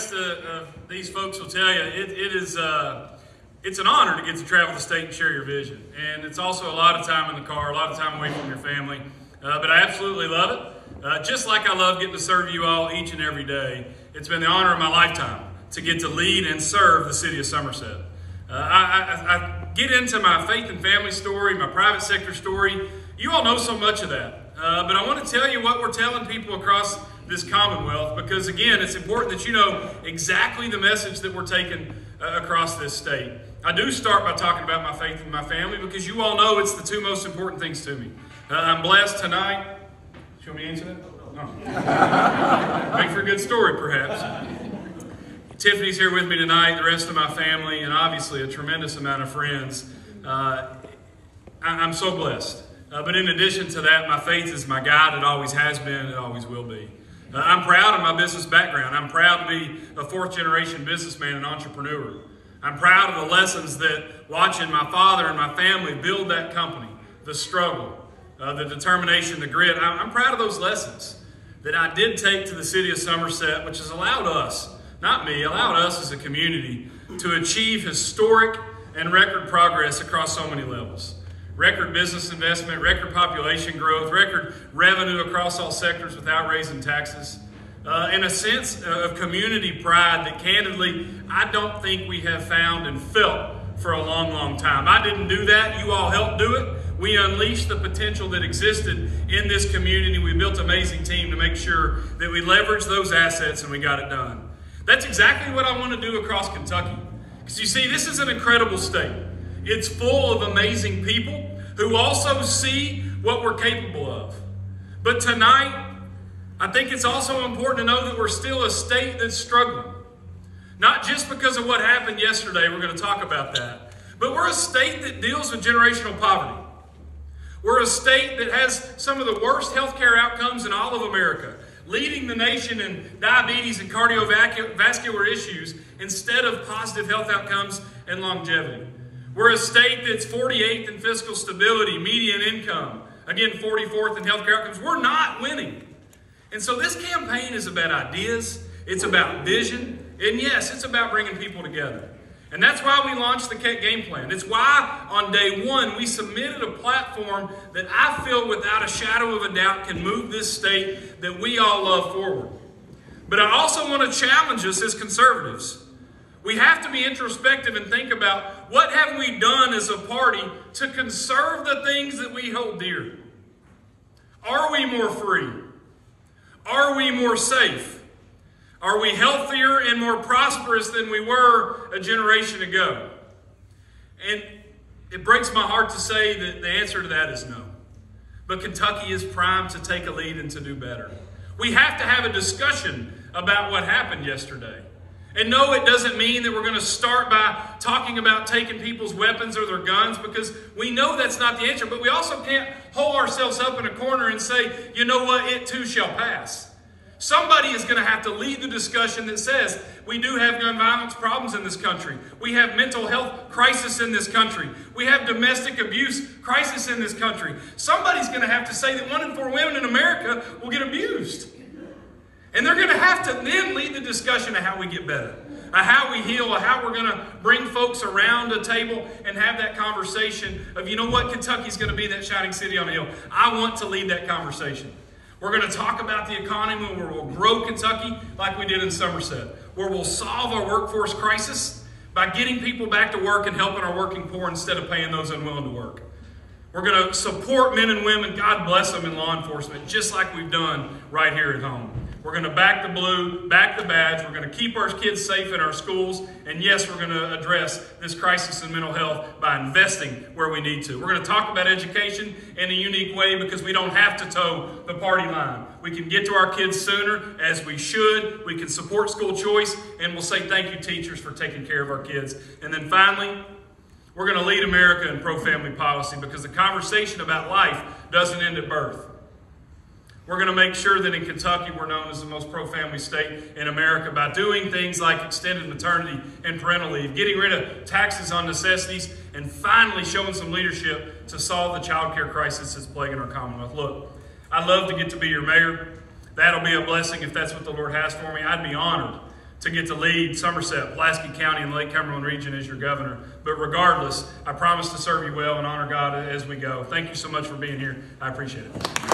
rest of these folks will tell you, it's an honor to get to travel the state and share your vision. And it's also a lot of time in the car, a lot of time away from your family. But I absolutely love it. Just like I love getting to serve you all each and every day. It's been the honor of my lifetime to get to lead and serve the city of Somerset. I get into my faith and family story, my private sector story. You all know so much of that. But I want to tell you what we're telling people across this Commonwealth, because again, it's important that you know exactly the message that we're taking across this state. I do start by talking about my faith and my family, because you all know it's the two most important things to me. I'm blessed tonight. Should we answer that? No. Make for a good story, perhaps. Tiffany's here with me tonight, the rest of my family, and obviously a tremendous amount of friends. I'm so blessed. But in addition to that, my faith is my guide. It always has been. It always will be. I'm proud of my business background. I'm proud to be a fourth-generation businessman and entrepreneur. I'm proud of the lessons that watching my father and my family build that company, the struggle, the determination, the grit. I'm proud of those lessons that I did take to the city of Somerset, which has allowed us, not me, allowed us as a community to achieve historic and record progress across so many levels. Record business investment, record population growth, record revenue across all sectors without raising taxes. In a sense of community pride that candidly I don't think we have found and felt for a long, long time. I didn't do that. You all helped do it. We unleashed the potential that existed in this community. We built an amazing team to make sure that we leveraged those assets and we got it done. That's exactly what I want to do across Kentucky. Because you see, this is an incredible state. It's full of amazing people who also see what we're capable of. But tonight, I think it's also important to know that we're still a state that's struggling. Not just because of what happened yesterday, we're going to talk about that, but we're a state that deals with generational poverty. We're a state that has some of the worst healthcare outcomes in all of America, leading the nation in diabetes and cardiovascular issues instead of positive health outcomes and longevity. We're a state that's 48th in fiscal stability, median income, again 44th in healthcare outcomes. We're not winning. And so this campaign is about ideas, it's about vision, and yes, it's about bringing people together. And that's why we launched the Keck Game Plan. It's why on day one we submitted a platform that I feel without a shadow of a doubt can move this state that we all love forward. But I also want to challenge us as conservatives. We have to be introspective and think about what have we done as a party to conserve the things that we hold dear. Are we more free? Are we more safe? Are we healthier and more prosperous than we were a generation ago? And it breaks my heart to say that the answer to that is no. But Kentucky is primed to take a lead and to do better. We have to have a discussion about what happened yesterday. And no, it doesn't mean that we're going to start by talking about taking people's weapons or their guns, because we know that's not the answer. But we also can't hold ourselves up in a corner and say, you know what, it too shall pass. Somebody is going to have to lead the discussion that says we do have gun violence problems in this country. We have mental health crisis in this country. We have domestic abuse crisis in this country. Somebody's going to have to say that 1 in 4 women in America will get abused. And they're going to have to then lead the discussion of how we get better, of how we heal, of how we're going to bring folks around a table and have that conversation of, you know what, Kentucky's going to be that shining city on the hill. I want to lead that conversation. We're going to talk about the economy where we'll grow Kentucky like we did in Somerset, where we'll solve our workforce crisis by getting people back to work and helping our working poor instead of paying those unwilling to work. We're going to support men and women, God bless them, in law enforcement, just like we've done right here at home. We're going to back the blue, back the badge. We're going to keep our kids safe in our schools. And yes, we're going to address this crisis in mental health by investing where we need to. We're going to talk about education in a unique way because we don't have to toe the party line. We can get to our kids sooner, as we should. We can support school choice, and we'll say thank you, teachers, for taking care of our kids. And then finally, we're going to lead America in pro-family policy, because the conversation about life doesn't end at birth. We're going to make sure that in Kentucky we're known as the most pro-family state in America by doing things like extended maternity and parental leave, getting rid of taxes on necessities, and finally showing some leadership to solve the child care crisis that's plaguing our Commonwealth. Look, I'd love to get to be your mayor. That'll be a blessing if that's what the Lord has for me. I'd be honored to get to lead Somerset, Pulaski County, and the Lake Cumberland region as your governor. But regardless, I promise to serve you well and honor God as we go. Thank you so much for being here. I appreciate it.